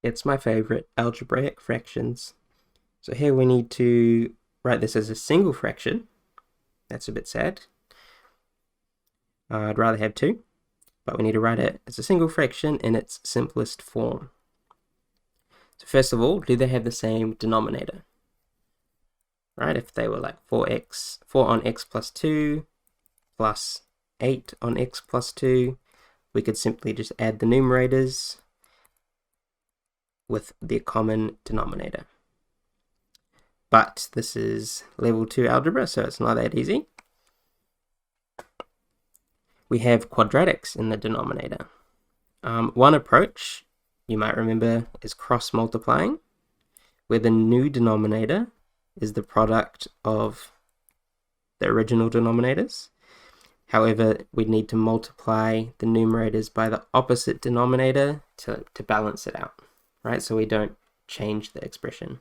It's my favorite, algebraic fractions. So here we need to write this as a single fraction. That's a bit sad. I'd rather have two, but we need to write it as a single fraction in its simplest form. So first of all, do they have the same denominator? Right, if they were like 4 on x plus 2 plus 8 on x plus 2, we could simply just add the numerators with the common denominator. But this is level 2 algebra, so it's not that easy. We have quadratics in the denominator. One approach, you might remember, is cross multiplying, where the new denominator is the product of the original denominators. However, we need to multiply the numerators by the opposite denominator to balance it out, right? So we don't change the expression.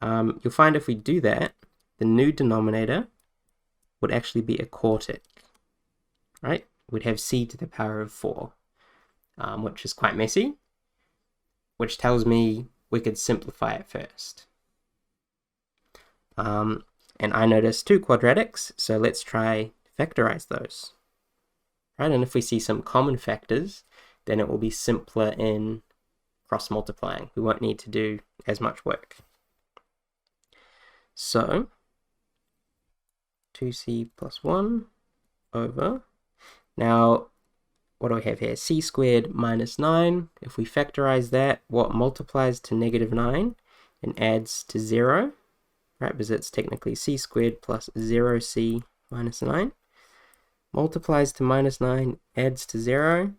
You'll find if we do that, the new denominator would actually be a quartic, right? We'd have c to the power of 4, which is quite messy, which tells me we could simplify it first. And I noticed 2 quadratics, so let's try factorize those, right? And if we see some common factors, then it will be simpler in cross multiplying. We won't need to do as much work. So 2c plus 1 over, now what do we have here? C squared minus 9. If we factorize that, what multiplies to negative 9 and adds to 0, right? Because it's technically c squared plus 0c minus 9. Multiplies to minus 9, adds to 0,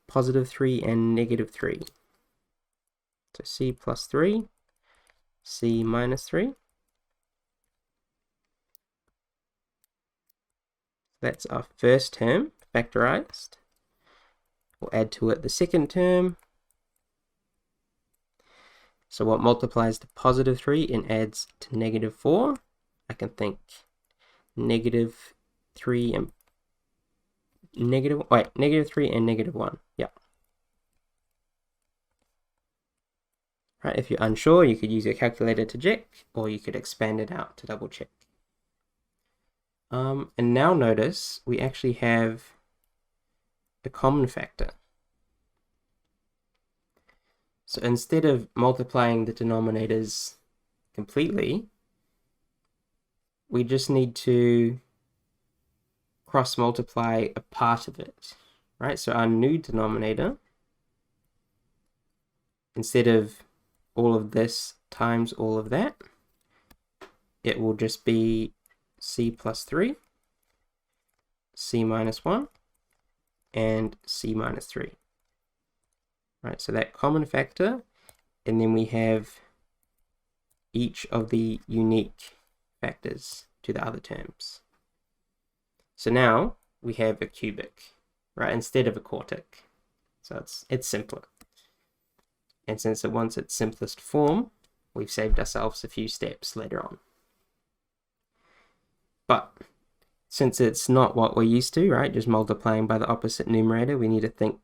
positive 3 and negative 3. So c plus 3, c minus 3. That's our first term factorized. We'll add to it the second term. So what multiplies to positive 3 and adds to negative 4? I can think negative 3 and negative 3 and negative 1. Yeah. Right, if you're unsure, you could use your calculator to check, or you could expand it out to double check. And now notice we actually have a common factor. So instead of multiplying the denominators completely, we just need to cross multiply a part of it, right? So our new denominator, instead of all of this times all of that, it will just be c plus 3, c minus 1, and c minus 3. Right, so that common factor, and then we have each of the unique factors to the other terms. So now we have a cubic, right, instead of a quartic. So it's simpler. And since it wants its simplest form, we've saved ourselves a few steps later on. But since it's not what we're used to, right, just multiplying by the opposite numerator, we need to think,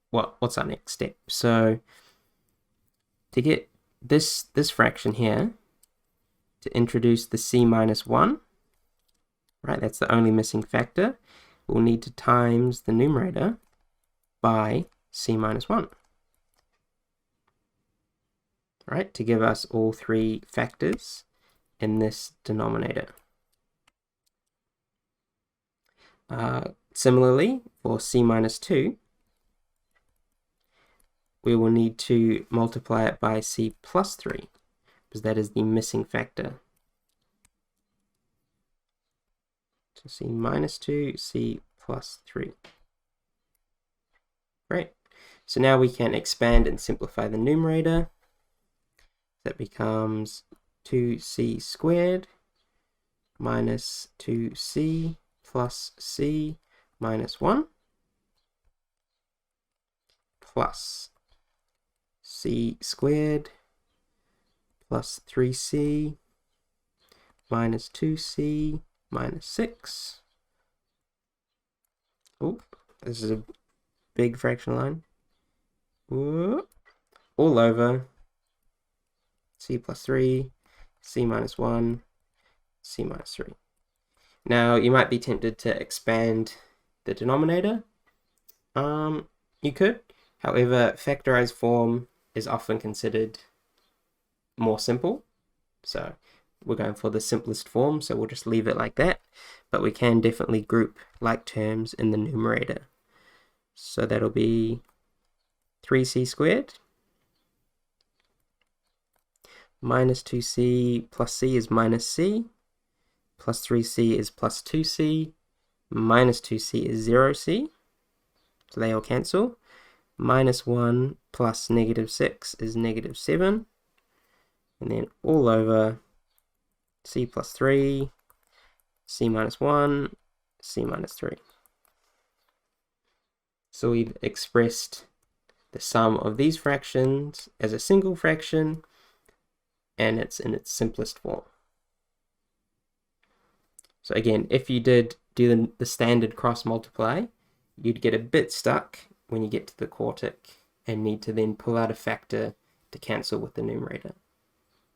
what's our next step? So to get this fraction here, to introduce the c minus 1, right, that's the only missing factor, we'll need to times the numerator by c minus 1, right, to give us all 3 factors in this denominator. Similarly, for c minus 2, we will need to multiply it by c plus 3, because that is the missing factor. So c minus 2, c plus 3. Great. So now we can expand and simplify the numerator. That becomes 2c squared minus 2c plus c minus 1 plus c squared plus 3c minus 2c minus 6. Oh, this is a big fraction line. all over c plus 3, c minus 1, c minus 3. Now, you might be tempted to expand the denominator. You could. However, factorized form is often considered more simple. So we're going for the simplest form, so we'll just leave it like that. But we can definitely group like terms in the numerator. So that'll be 3c squared minus 2c plus c is minus c, plus 3c is plus 2c, minus 2c is 0c, so they all cancel. Minus 1 plus negative 6 is negative 7, and then all over c plus 3, c minus 1, c minus 3. So we've expressed the sum of these fractions as a single fraction, and it's in its simplest form. So again, if you did do the standard cross multiply, you'd get a bit stuck when you get to the quartic and need to then pull out a factor to cancel with the numerator.